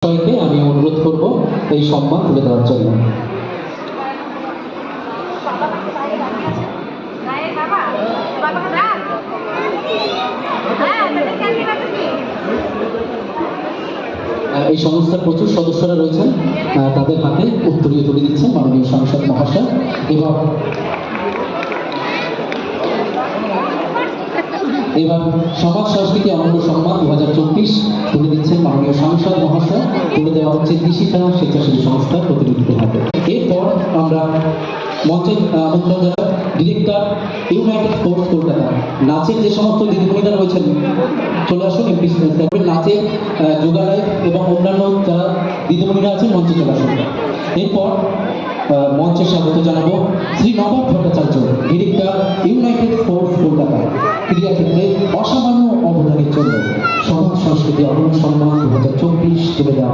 সবাইকে আমি অনুরোধ করব এই সম্মান তুলে দেওয়ার জন্য। এই সংস্থার প্রচুর সদস্যরা রয়েছেন, তাদের হাতে উত্তরীয় তুলে দিচ্ছেন মাননীয় সাংসদ মহাশয়। এবার সমাজ সংস্কৃতি অনন্য সম্মান 2024 তুলে দিচ্ছেন মাননীয় সাংসদ মহাশয়। তুলে দেওয়া হচ্ছে কৃষিকা স্বেচ্ছাসেবী সংস্থার প্রতিনিধিদের হাতে। এরপর আমরা মঞ্চে আমন্ত্রণ জানাই ডিরেক্টর ইউনাইটেড ফোর্স কলকাতা। নাচের যে সমস্ত দিদিমণিরা রয়েছেন চলে আসুন। নাচের যোগালায় এবং অন্যান্য যারা দিদিমণিরা আছেন মঞ্চে চলে আসুন। এরপর মঞ্চে স্বাগত জানাবো Shri Nawab Bhattacharya, director united force Kolkata. ক্রীড়াক্ষেত্রে অসামান্য অবদানের জন্য সমাজ সংস্কৃতি অনন্য সম্মান 2024 তুলে দেওয়া।